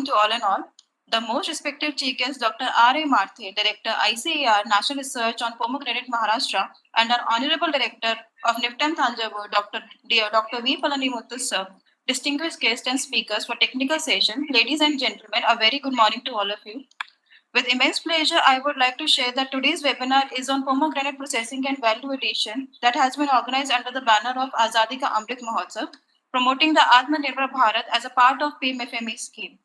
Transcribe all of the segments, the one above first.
morning to all and all. The most respected chief guest, Dr. R.A. Marthe, Director ICAR National Research on Pomegranate, Maharashtra, and our Honorable Director of NIFTAM Thanjavur, Dr. V. Palanimuthu, sir, distinguished guests and speakers for technical session, ladies and gentlemen, a very good morning to all of you. With immense pleasure, I would like to share that today's webinar is on pomegranate processing and value addition that has been organized under the banner of Azadi Ka Amrit Mahotsav, promoting the Atmanirbhar Bharat as a part of PMFME scheme.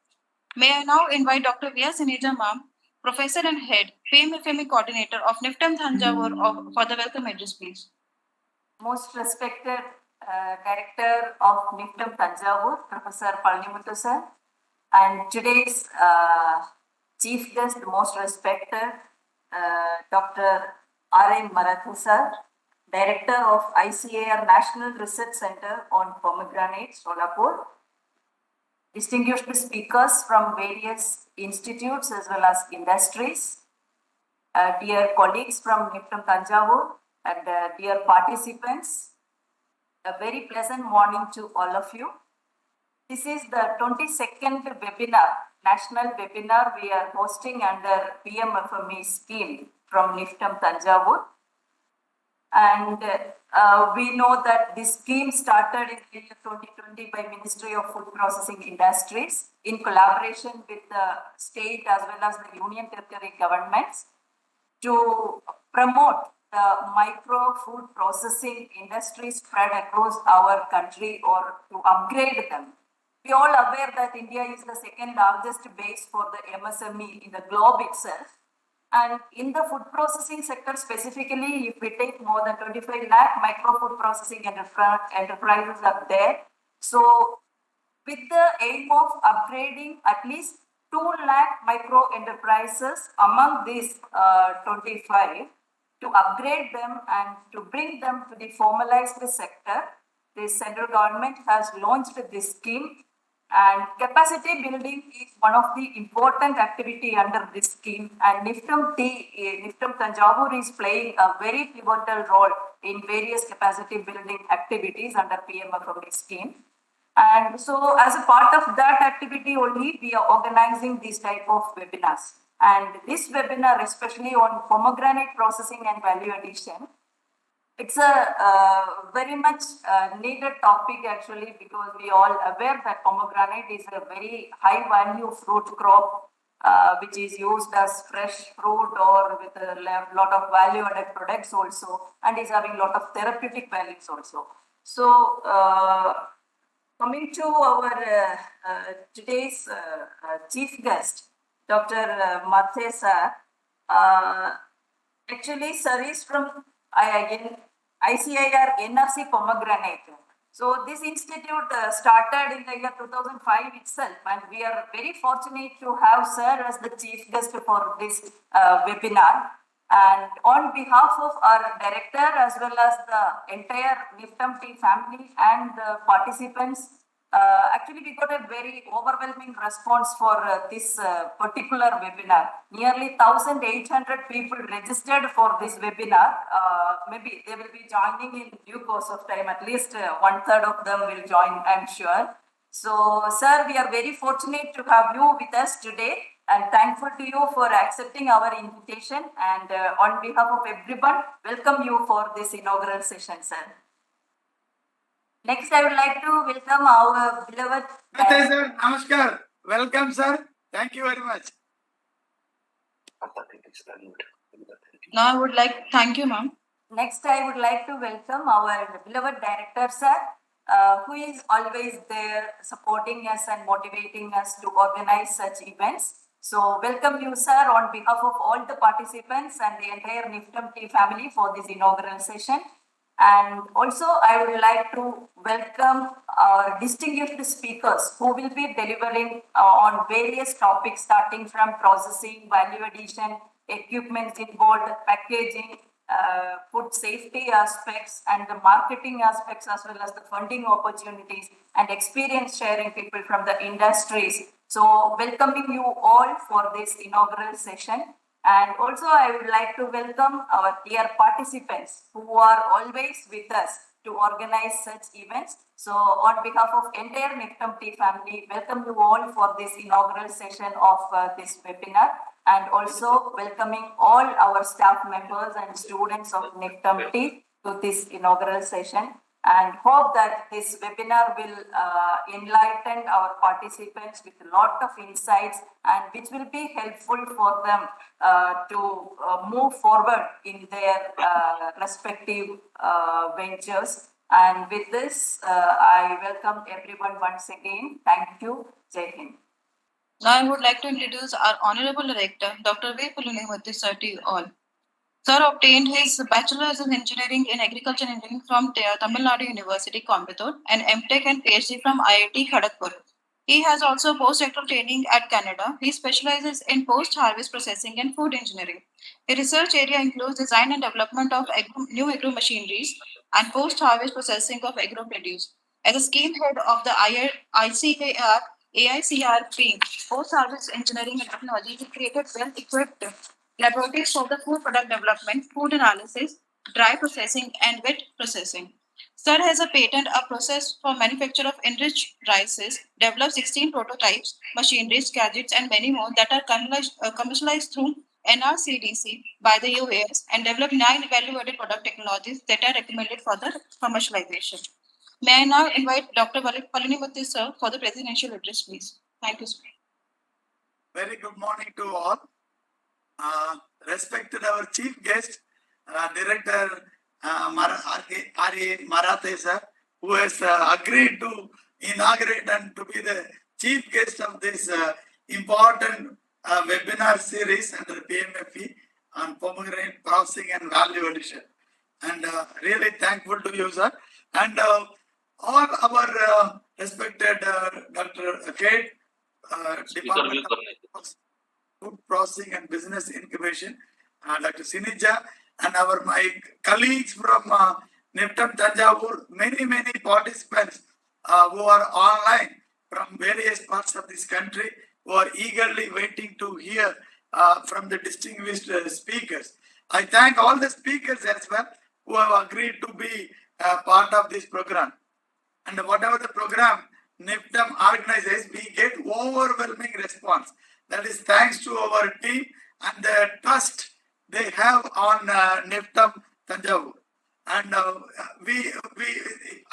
May I now invite Dr. V. Sineja Ma'am, Professor and Head, PMFME Coordinator of NIFTAM Thanjavur for the welcome address, please. Most respected Director of NIFTAM Thanjavur, Professor Palanimuthu sir, and today's Chief Guest, most respected Dr. R.A. Marthe sir, Director of ICAR National Research Center on Pomegranate, Solapur, distinguished speakers from various institutes as well as industries, dear colleagues from NIFTAM Thanjavur, and dear participants, a very pleasant morning to all of you. This is the 22nd webinar, national webinar we are hosting under PMFME scheme from NIFTAM Thanjavur. And we know that this scheme started in the year 2020 by Ministry of Food Processing Industries in collaboration with the state as well as the union territory governments to promote the micro food processing industry spread across our country or to upgrade them. We are all aware that India is the second largest base for the MSME in the globe itself. And in the food processing sector specifically, if we take more than 25 lakh micro food processing enterprises are there. So with the aim of upgrading at least 2 lakh micro enterprises among these 25, to upgrade them and to bring them to the formalized sector, the central government has launched this scheme. And capacity building is one of the important activity under this scheme, and NIFTAM Thanjavur is playing a very pivotal role in various capacity building activities under PMFME scheme. And so as a part of that activity only, we are organizing these type of webinars. And this webinar, especially on pomegranate processing and value addition, it's a very much needed topic actually, because we all aware that pomegranate is a very high value fruit crop which is used as fresh fruit or with a lot of value added products also, and is having a lot of therapeutic values also. So coming to our today's chief guest, Dr. Marthe sir, actually sir is from ICAR NRC Pomegranate. So this institute started in the year 2005 itself, and we are very fortunate to have sir as the chief guest for this webinar. And on behalf of our director as well as the entire NIFTAM team family and the participants, actually we got a very overwhelming response for this particular webinar. Nearly 1,800 people registered for this webinar. Maybe they will be joining in due course of time. At least 1/3 of them will join, I'm sure. So sir, we are very fortunate to have you with us today, and thankful to you for accepting our invitation. And on behalf of everyone, welcome you for this inaugural session, sir. Next, I would like to welcome our beloved... Sir, namaskar. Welcome, sir. Thank you very much. Now I would like, thank you, ma'am. Next, I would like to welcome our beloved director, sir, who is always there supporting us and motivating us to organize such events. So, welcome you, sir, on behalf of all the participants and the entire NIFTAM team family for this inaugural session. And also, I would like to welcome our distinguished speakers who will be delivering on various topics, starting from processing, value addition, equipment involved, packaging, food safety aspects, and the marketing aspects, as well as the funding opportunities and experience sharing people from the industries. So, welcoming you all for this inaugural session. And also, I would like to welcome our dear participants who are always with us to organize such events. So on behalf of entire NIFTM Tea family, welcome you all for this inaugural session of this webinar, and also welcoming all our staff members and students of NIFTM Tea to this inaugural session, and hope that this webinar will enlighten our participants with a lot of insights and which will be helpful for them to move forward in their respective ventures. And with this, I welcome everyone once again. Thank you. Jai Hind. Now I would like to introduce our Honorable Director, Dr. V. Pulanimuthu sir, to you all. Sir obtained his Bachelor's in Engineering in Agriculture and Engineering from Tamil Nadu University, Coimbatore, and MTech and PhD from IIT Kharagpur. He has also postdoctoral training at Canada. He specializes in post-harvest processing and food engineering. His research area includes design and development of new agro machineries and post-harvest processing of agro produce. As a scheme head of the AICRP, post-harvest engineering and technology, he created well-equipped laboratories for the food product development, food analysis, dry processing, and wet processing. Sir has a patent, a process for manufacture of enriched rices, developed 16 prototypes, machineries, gadgets, and many more that are commercialized through NRCDC by the US, and developed 9 value-added product technologies that are recommended for the commercialization. May I now invite Dr. Palanimuthu sir for the presidential address, please. Thank you, sir. Very good morning to all. Respected our chief guest, Director R.A. Marathe sir, who has agreed to inaugurate and to be the chief guest of this important webinar series under PMFE on pomegranate processing and value addition. And really thankful to you, sir. And all our respected Dr. Kate, Department of Food Processing and Business Incubation, Dr. Sinija, and my colleagues from NIFTM Tanjavur, many participants who are online from various parts of this country, who are eagerly waiting to hear from the distinguished speakers. I thank all the speakers as well who have agreed to be part of this program. And whatever the program NIFTM organizes, we get overwhelming response. That is thanks to our team and the trust they have on NIFTM Tanjavur. And we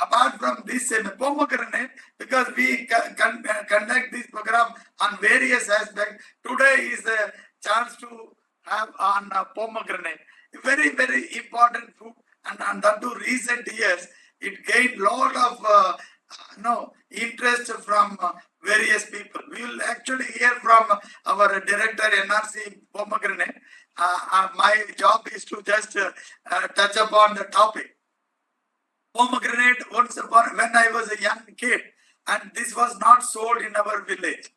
apart from this pomegranate, because we conduct this program on various aspects, today is the chance to have on pomegranate. Very important fruit, and up to recent years, it gained lot of interest from various people. We will actually hear from our director NRC Pomegranate. My job is to just touch upon the topic. Pomegranate, once upon when I was a young kid, and this was not sold in our village.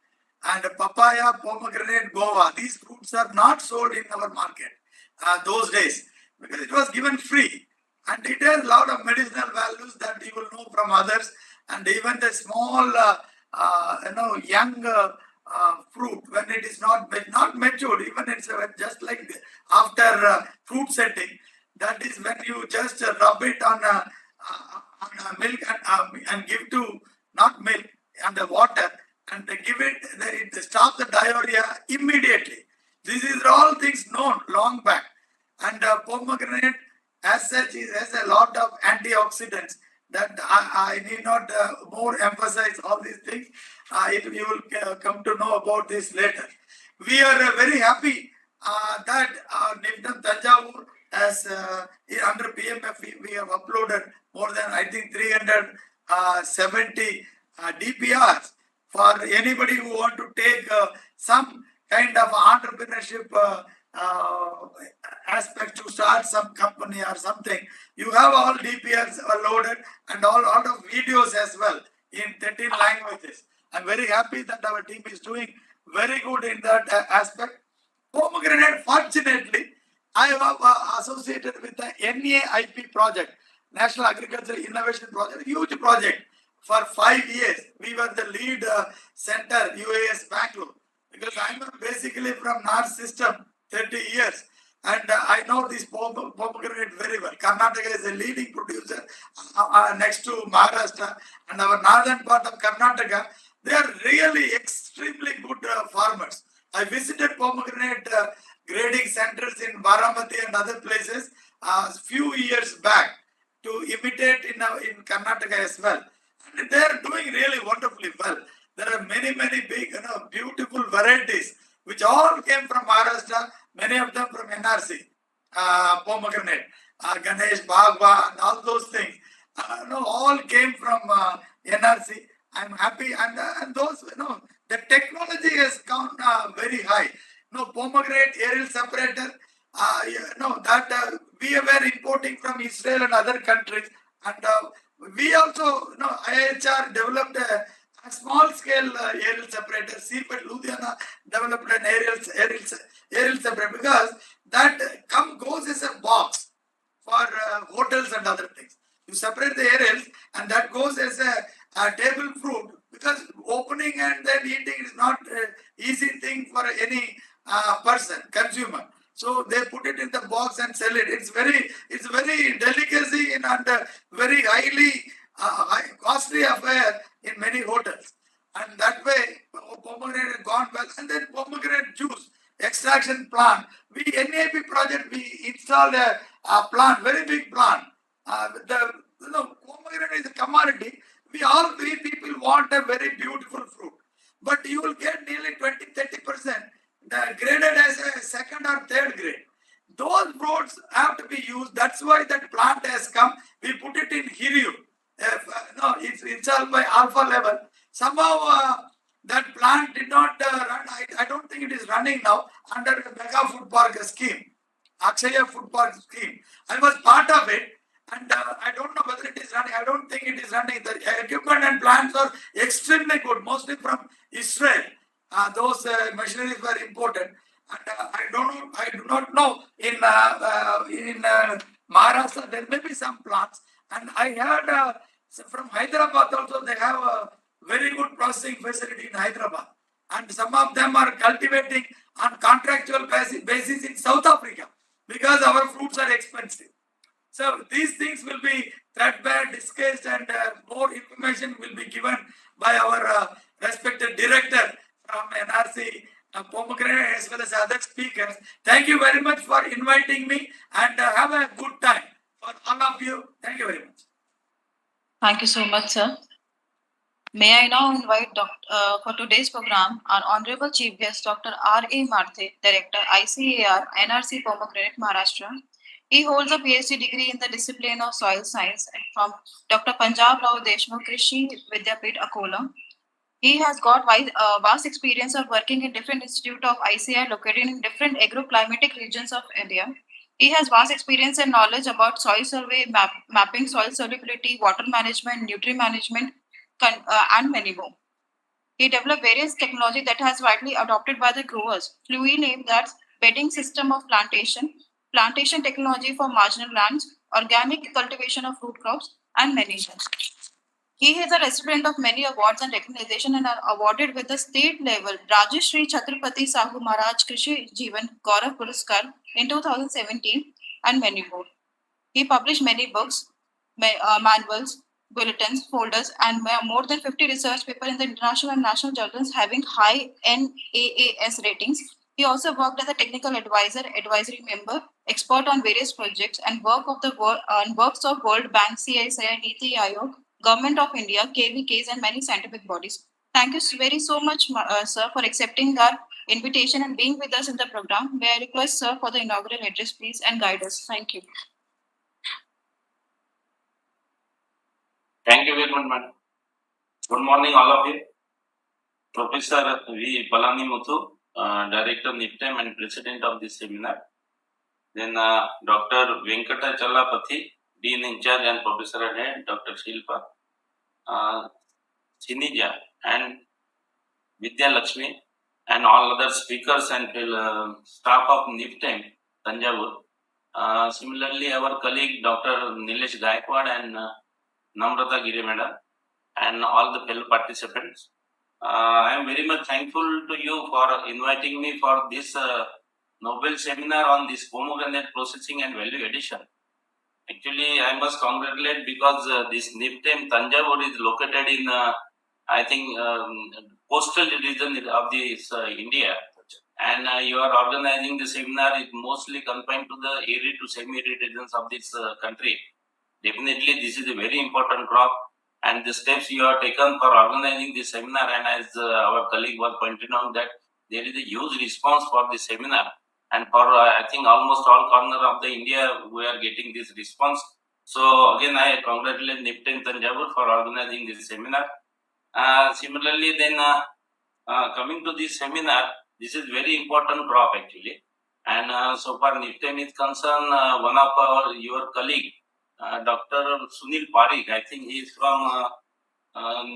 And papaya, pomegranate, guava, these fruits are not sold in our market those days, because it was given free. And it has a lot of medicinal values that you will know from others. And even the small, young fruit, when it is not matured, even it's just like after fruit setting, that is when you just rub it on milk and give to, not milk, and the water, and give it stops the diarrhea immediately. This is all things known long back. And pomegranate as such has a lot of antioxidants that I need not more emphasize all these things. You will come to know about this later. We are very happy that NIFTM Tanjavur has under PMFE we have uploaded more than I think 370 DPRs for anybody who want to take some kind of entrepreneurship aspect to start some company or something. You have all DPRs loaded and all of videos as well in 13 languages. I'm very happy that our team is doing very good in that aspect. Pomegranate, fortunately, I have associated with the NAIP project, National Agricultural Innovation Project, huge project. For 5 years, we were the lead center, UAS Bangalore, because I'm basically from North System, 30 years. And I know this pomegranate very well. Karnataka is a leading producer next to Maharashtra, and our northern part of Karnataka, they are really extremely good farmers. I visited pomegranate grading centers in Baramati and other places a few years back to imitate in Karnataka as well. And they are doing really wonderfully well. There are many big, beautiful varieties which all came from Maharashtra, many of them from NRC, pomegranate, Ganesh, Bhagwa, and all those things. All came from NRC. I'm happy, and those, the technology has gone very high. Pomegranate aerial separator, that we were importing from Israel and other countries, and we also, IHR developed a small scale aerial separator. CPET Ludhiana developed an aerial separator, because that goes as a box for hotels and other things. You separate the aerials, and that goes as a table fruit, because opening and then eating is not an easy thing for any person, consumer. So they put it in the box and sell it. It's very delicacy and very highly costly affair in many hotels. And that way, pomegranate has gone well. And then pomegranate juice extraction plant. NAP project, we installed a plant, very big plant. Pomegranate is a commodity. We people want a very beautiful fruit, but you will get nearly 20-30% graded as a second or third grade. Those fruits have to be used. That's why that plant has come. We put it in Hiriu. It's installed by alpha level. Somehow that plant did not run. I don't think it is running now under the Mega Food Park scheme, Akshaya Food Park scheme. I was part of it, and I don't know whether it is running. I don't think it is running. The equipment and plants are extremely good, mostly from Israel. Those machineries were imported, and I do not know in Maharashtra there may be some plants, and I heard from Hyderabad also they have a very good processing facility in Hyderabad, and some of them are cultivating on contractual basis in South Africa, because our fruits are expensive. So these things will be threadbare, discussed, and more information will be given by our respected director from NRC, Pomegranate, as well as other speakers. Thank you very much for inviting me, and have a good time for all of you. Thank you very much. Thank you so much, sir. May I now invite for today's program our Honorable Chief Guest, Dr. R.A. Marthe, Director, ICAR, NRC Pomegranate, Maharashtra. He holds a PhD degree in the discipline of soil science from Dr. Punjab Rao Deshmukh Krishi Vidyapit, Akola. He has got vast experience of working in different institutes of ICAR located in different agroclimatic regions of India. He has vast experience and knowledge about soil survey, mapping soil solubility, water management, nutrient management, and many more. He developed various technology that has widely adopted by the growers. Fluid name that's bedding system of plantation technology for marginal lands, organic cultivation of fruit crops, and many more. He is a recipient of many awards and recognition, and are awarded with the state level Rajashri Chhatrapati Sahu Maharaj Krishi Jeevan Gaurav Puraskar in 2017, and many more. He published many books, manuals, bulletins, folders, and more than 50 research papers in the international and national journals having high NAAS ratings. He also worked as a technical advisor, advisory member, expert on various projects, and works of World Bank, CSI, Niti Aayog, Government of India, KVKs, and many scientific bodies. Thank you very so much, sir, for accepting our invitation and being with us in the program. May I request, sir, for the inaugural address, please, and guide us. Thank you. Thank you very much, madam. Good morning, all of you. Professor V. Palanimuthu, Director NIPTEM and President of this seminar. Then Dr. Venkatachalapathy, Dean in charge and Professor at Head, Dr. Shilpa, Sinija, and Vidya Lakshmi, and all other speakers and staff of NIPTEM, Tanjavur. Similarly, our colleague Dr. Nilesh Gaikwad and Namrata Giri Madam, and all the fellow participants. I am very much thankful to you for inviting me for this Nobel seminar on this pomegranate processing and value addition. Actually, I must congratulate because this NIPTEM Tanjavur is located in, I think, coastal region of this India. And you are organizing the seminar is mostly confined to the arid to semi-arid regions of this country. Definitely, this is a very important crop, and the steps you have taken for organizing this seminar, and as our colleague was pointing out that there is a huge response for this seminar, and for I think almost all corner of the India we are getting this response. So again, I congratulate NIPTEM Tanjavur for organizing this seminar. Similarly, then coming to this seminar, this is very important crop actually, and so far NIPTEM is concerned, one of your colleague. Dr. Sunil Parikh, I think he is from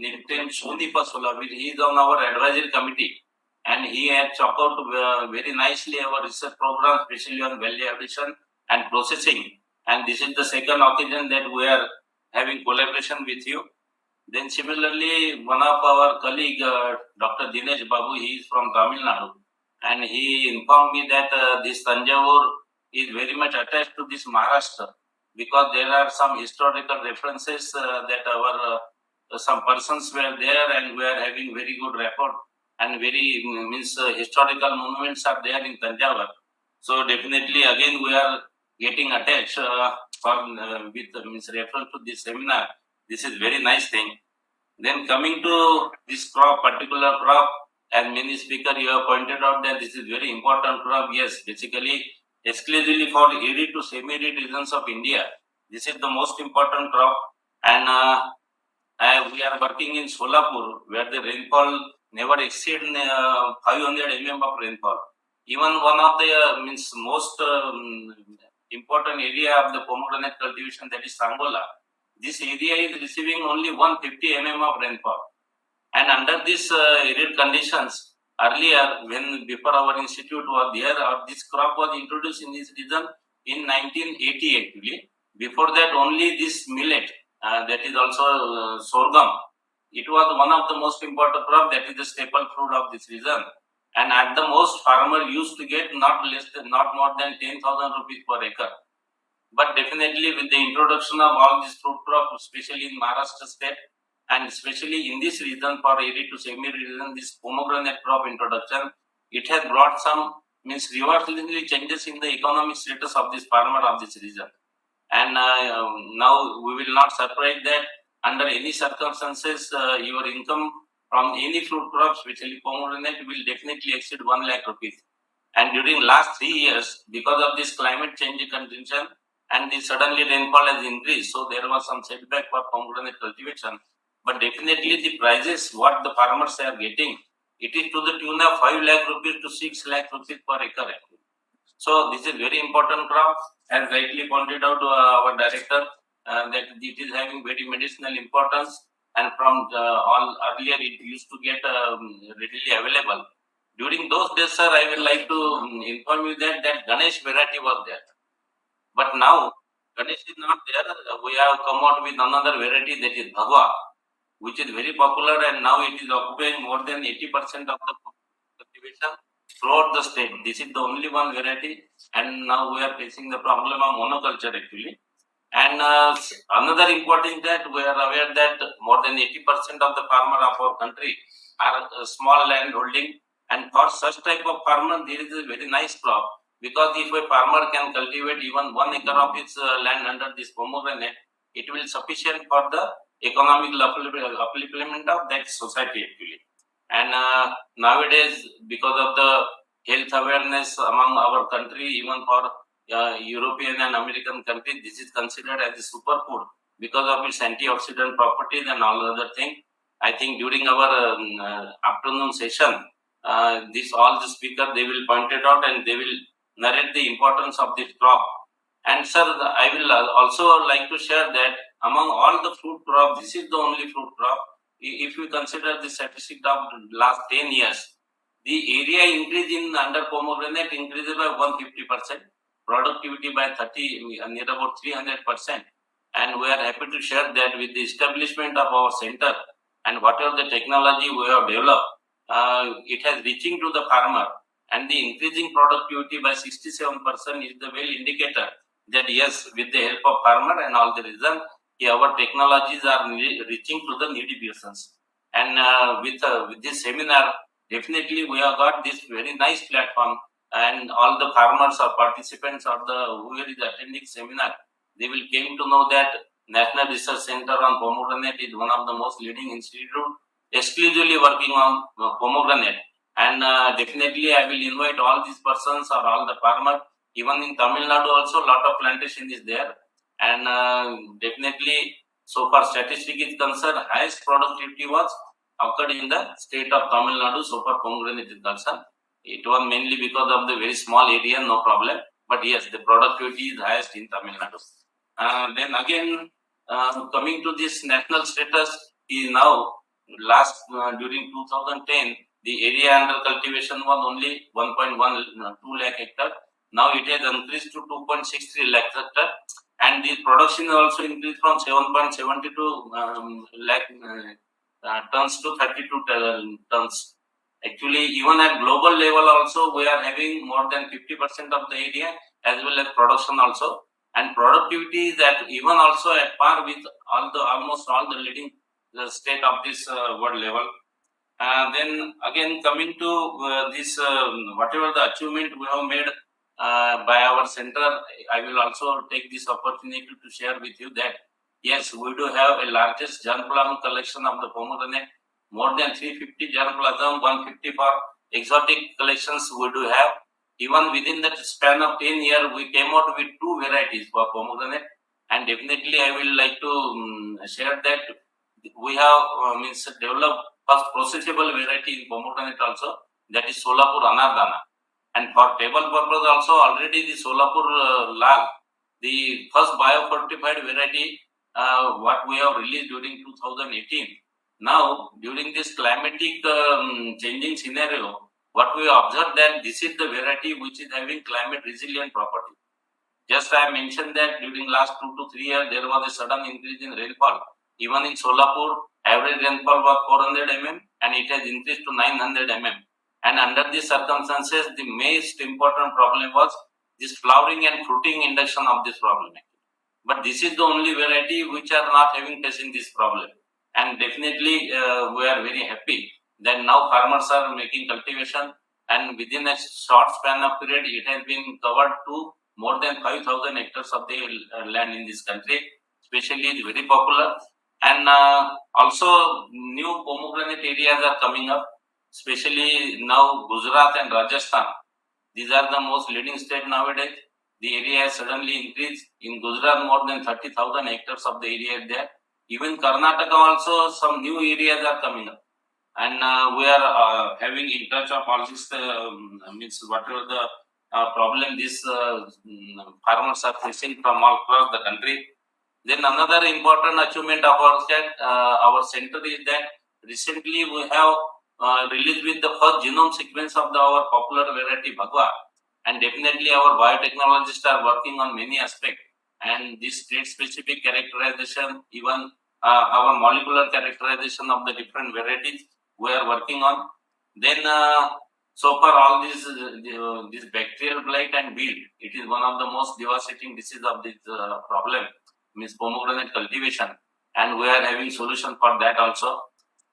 NIPTEM Shonipa Solavir. He is on our advisory committee, and he had chalked out very nicely our research program, especially on value addition and processing. And this is the second occasion that we are having collaboration with you. Then similarly, one of our colleague, Dr. Dinesh Babu, he is from Tamil Nadu, and he informed me that this Tanjavur is very much attached to this Maharashtra, because there are some historical references that our some persons were there, and we are having very good rapport, and very means historical monuments are there in Tanjavur. So definitely again we are getting attached with means reference to this seminar. This is very nice thing. Then coming to this crop, particular crop, as many speaker you have pointed out that this is very important crop. Yes, basically exclusively for arid to semi-arid regions of India. This is the most important crop, and we are working in Solapur, where the rainfall never exceed 500 mm of rainfall. Even one of the means most important area of the pomegranate cultivation, that is Sangola. This area is receiving only 150 mm of rainfall, and under these arid conditions, earlier when before our institute was there, this crop was introduced in this region in 1980 actually. Before that, only this millet, that is also sorghum. It was one of the most important crop, that is the staple fruit of this region. And at the most, farmer used to get not more than 10,000 rupees per acre. But definitely with the introduction of all these fruit crops, especially in Maharashtra state, and especially in this region for arid to semi-arid region, this pomegranate crop introduction, it has brought some means reversibly changes in the economic status of this farmer of this region. And now we will not surprise that under any circumstances your income from any fruit crop, especially pomegranate, will definitely exceed 1 lakh rupees. And during last 3 years, because of this climate change condition and the suddenly rainfall has increased, so there was some setback for pomegranate cultivation. But definitely the prices what the farmers are getting, it is to the tune of 5 lakh rupees to 6 lakh rupees per acre. So this is very important crop, as rightly pointed out our director, that it is having very medicinal importance, and from all earlier it used to get readily available. During those days, sir, I would like to inform you that Ganesh variety was there. But now Ganesh is not there. We have come out with another variety, that is Bhagwa, which is very popular, and now it is occupying more than 80% of the cultivation throughout the state. This is the only one variety, and now we are facing the problem of monoculture actually. And another important that we are aware that more than 80% of the farmer of our country are small land holding, and for such type of farmer there is a very nice crop, because if a farmer can cultivate even 1 acre of his land under this pomegranate, it will sufficient for the economic upliftment of that society actually. And nowadays, because of the health awareness among our country, even for European and American countries, this is considered as a superfood because of its antioxidant properties and all other things. I think during our afternoon session, all the speakers, they will point it out and they will narrate the importance of this crop. And sir, I will also like to share that among all the fruit crops, this is the only fruit crop. If you consider the statistic of last 10 years, the area increase in under pomegranate increases by 150%, productivity by 30, near about 300%. And we are happy to share that with the establishment of our center and whatever the technology we have developed, it has reaching to the farmer. and the increasing productivity by 67% is the well indicator that yes, with the help of farmer and all the reason, our technologies are reaching to the needy persons. And with this seminar, definitely we have got this very nice platform, and all the farmers or participants or the whoever is attending seminar, they will came to know that National Research Center on Pomegranate is one of the most leading institute exclusively working on pomegranate. And definitely I will invite all these persons or all the farmers. Even in Tamil Nadu also lot of plantation is there, and definitely so far statistic is concerned, highest productivity was occurred in the state of Tamil Nadu so far pomegranate is concerned. It was mainly because of the very small area, no problem. But yes, the productivity is highest in Tamil Nadu. Then again, coming to this national status is now last during 2010, the area under cultivation was only 1.12 lakh hectare. Now it has increased to 2.63 lakh hectare, and the production also increased from 7.72 lakh tons to 32 tons. Actually, even at global level also, we are having more than 50% of the area as well as production also, and productivity is at even also at par with almost all the leading the state of this world level. Then again coming to this whatever the achievement we have made by our center, I will also take this opportunity to share with you that yes, we do have a largest germplasm collection of the pomegranate, more than 350 germplasm, 150 for exotic collections we do have. Even within that span of 10 years, we came out with 2 varieties for pomegranate, and definitely I will like to share that we have developed first processable variety in pomegranate also, that is Solapur Anardana. And for table purpose also, already the Solapur Lal, the first biofortified variety what we have released during 2018. Now, during this climatic changing scenario, what we observed that this is the variety which is having climate resilient property. Just I mentioned that during last 2 to 3 years, there was a sudden increase in rainfall. Even in Solapur, average rainfall was 400 mm and it has increased to 900 mm. And under these circumstances, the most important problem was this flowering and fruiting induction of this problem. But this is the only variety which are not having facing this problem. And definitely we are very happy that now farmers are making cultivation, and within a short span of period, it has been covered to more than 5,000 hectares of the land in this country. Especially it's very popular. And also new pomegranate areas are coming up, especially now Gujarat and Rajasthan. These are the most leading state nowadays. The area has suddenly increased. In Gujarat, more than 30,000 hectares of the area is there. Even Karnataka also, some new areas are coming up. And we are having in touch of all this, means whatever the problem these farmers are facing from all across the country. Then another important achievement of our center is that recently we have released with the first genome sequence of our popular variety Bhagwa. And definitely our biotechnologists are working on many aspects, and this trait specific characterization, even our molecular characterization of the different varieties we are working on. Then so far all this bacterial blight and wilt, it is one of the most devastating disease of this problem, means pomegranate cultivation, and we are having solution for that also.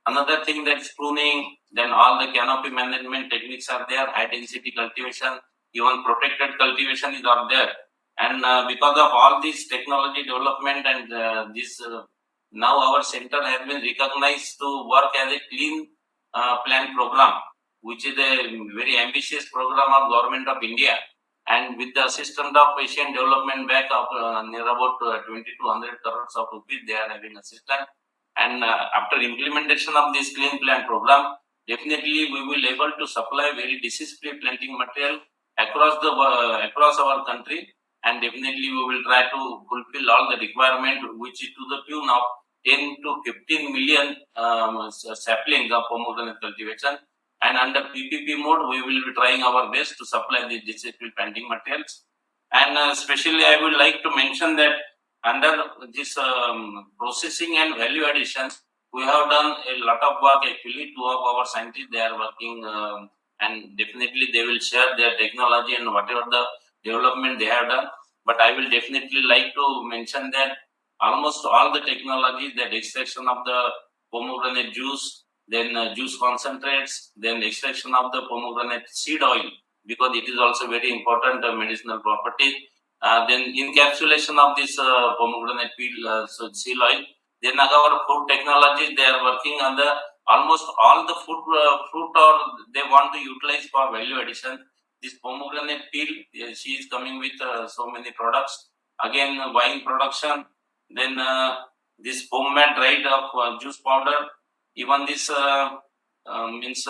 Another thing that's pruning, then all the canopy management techniques are there, high density cultivation, even protected cultivation is out there. And because of all this technology development and this now our center has been recognized to work as a clean plant program, which is a very ambitious program of government of India, and with the assistance of Asian Development Bank of near about 2,200 crores of rupees, they are having assistance. And after implementation of this clean plant program, definitely we will able to supply very disease-free planting material across our country, and definitely we will try to fulfill all the requirement, which is to the tune of 10 to 15 million saplings of pomegranate cultivation. And under PPP mode, we will be trying our best to supply the disease-free planting materials. And especially, I would like to mention that under this processing and value addition, we have done a lot of work. Actually, 2 of our scientists, they are working and definitely they will share their technology and whatever the development they have done. But I will definitely like to mention that almost all the technology, that extraction of the pomegranate juice, then juice concentrates, then extraction of the pomegranate seed oil, because it is also very important medicinal property. Then encapsulation of this pomegranate peel, seed oil. Then our food technology, they are working on the almost all the fruit or they want to utilize for value addition. This pomegranate peel, she is coming with so many products. Again, wine production, then this pomegranate dried of juice powder, even this means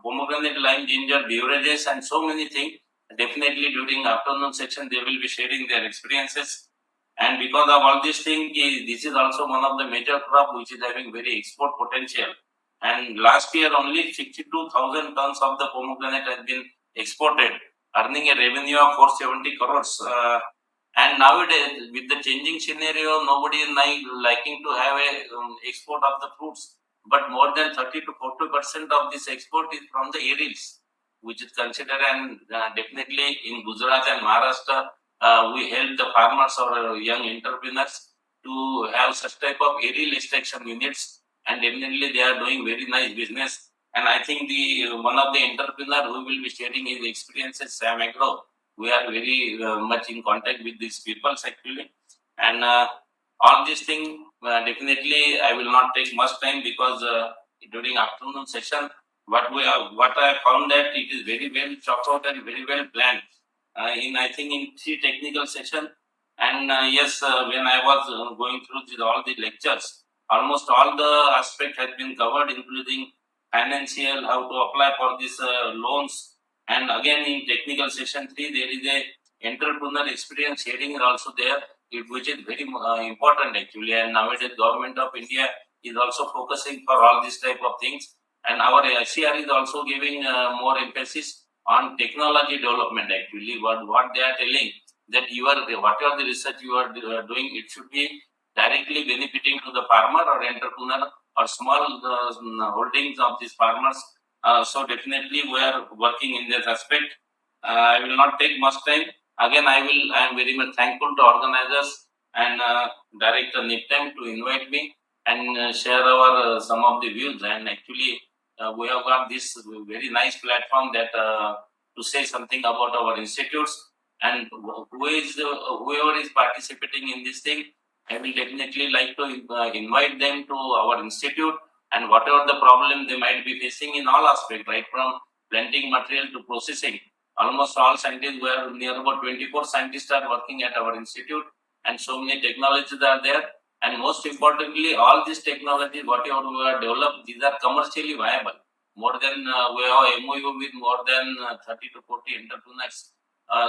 pomegranate lime ginger beverages and so many things. Definitely during afternoon section they will be sharing their experiences, and because of all these things, this is also one of the major crop which is having very export potential. And last year only 62,000 tons of the pomegranate has been exported, earning a revenue of 470 crores. And nowadays, with the changing scenario, nobody is liking to have a export of the fruits. But more than 30 to 40% of this export is from the areas, which is considered, and definitely in Gujarat and Maharashtra, we help the farmers or young entrepreneurs to have such type of aerial extraction units, and definitely they are doing very nice business. And I think the one of the entrepreneur who will be sharing his experiences, Sam Agro. We are very much in contact with these people actually, and all these things definitely I will not take much time, because during afternoon session, what I found that it is very well thought out and very well planned. In I think in 3 technical session, and yes, when I was going through all the lectures, almost all the aspect has been covered, including financial, how to apply for these loans, and again in technical session 3 there is a entrepreneur experience sharing is also there, which is very important actually. And nowadays government of India is also focusing for all these type of things, and our ICR is also giving more emphasis on technology development actually. What they are telling, that whatever the research you are doing, it should be directly benefiting to the farmer or entrepreneur or small holdings of these farmers. So definitely we are working in this aspect. I will not take much time. Again, I am very much thankful to organizers and Director NIPTEM to invite me and share our some of the views. And actually, we have got this very nice platform that to say something about our institutes, and whoever is participating in this thing, I will definitely like to invite them to our institute, and whatever the problem they might be facing in all aspects, right from planting material to processing. Almost all scientists, were near about 24 scientists are working at our institute, and so many technologies are there. And most importantly, all these technologies, whatever we have developed, these are commercially viable. More than we have MOU with more than 30 to 40 entrepreneurs.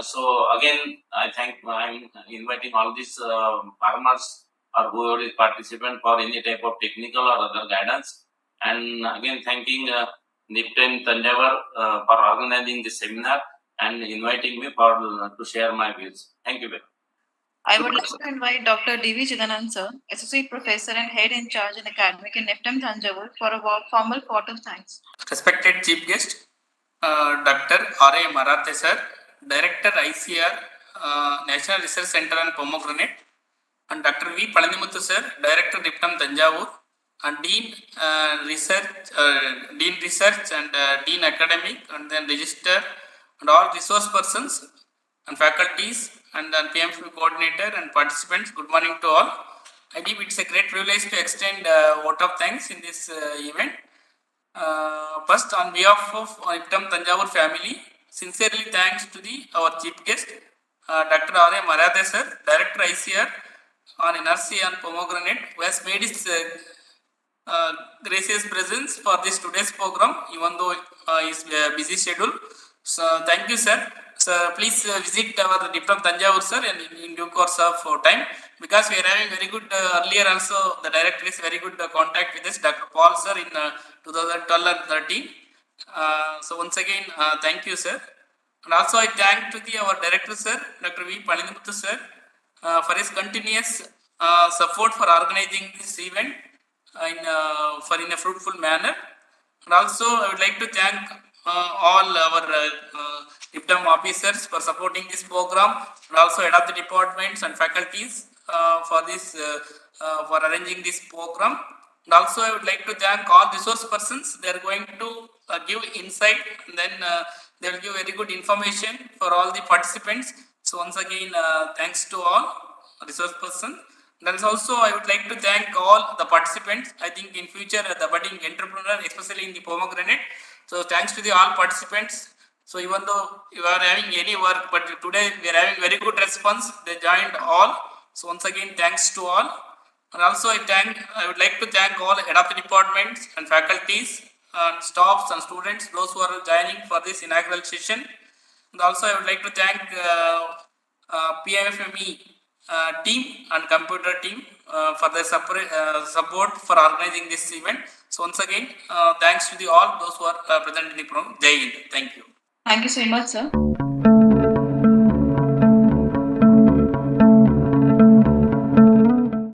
So again, I'm inviting all these farmers or whoever is participant for any type of technical or other guidance. And again, thanking NIPTEM Tanjavur for organizing this seminar and inviting me for to share my views. Thank you very much. I would like to invite Dr. D.V. Chidanand sir, Associate Professor and Head in Charge in Academic in NIPTEM Thanjavur, for a formal vote of thanks. Respected Chief Guest, Dr. R.A. Marathe sir, Director ICR, National Research Center on Pomegranate, and Dr. V. Palanimuthu sir, Director NIPTEM Thanjavur, and Dean Research and Dean Academic, and then Register, and all resource persons and faculties, and then PMFME coordinator and participants. Good morning to all. I believe it's a great privilege to extend a vote of thanks in this event. First, on behalf of NIPTEM Thanjavur family, sincerely thanks to our chief guest, Dr. R.A. Marathe sir, Director ICR on NRC and Pomegranate, who has made his gracious presence for this today's program, even though his busy schedule. So, thank you, sir. So, please visit our NIPTEM Thanjavur, sir, and in due course of time, because we are having very good, earlier also, the director is very good contact with us, Dr. Paul, sir, in 2012 and 13. So, once again, thank you, sir. And also, I thank to our director, sir, Dr. V. Palanimuthu, sir, for his continuous support for organizing this event in a fruitful manner. And also, I would like to thank all our NIPTEM officers for supporting this program, and also head of the departments and faculties for this for arranging this program. And also, I would like to thank all resource persons. They are going to give insight, and then they will give very good information for all the participants. So once again, thanks to all resource person. Then also, I would like to thank all the participants. I think in future, the budding entrepreneur, especially in the Pomegranate. So thanks to the all participants. So even though you are having any work, but today we are having very good response. They joined all. So once again, thanks to all. And also, I would like to thank all head of the departments and faculties and staffs and students, those who are joining for this inaugural session. And also, I would like to thank PMFME team and computer team for their support for organizing this event. So once again, thanks to the all those who are present in the program. Jai Hind. Thank you. Thank you so much, sir.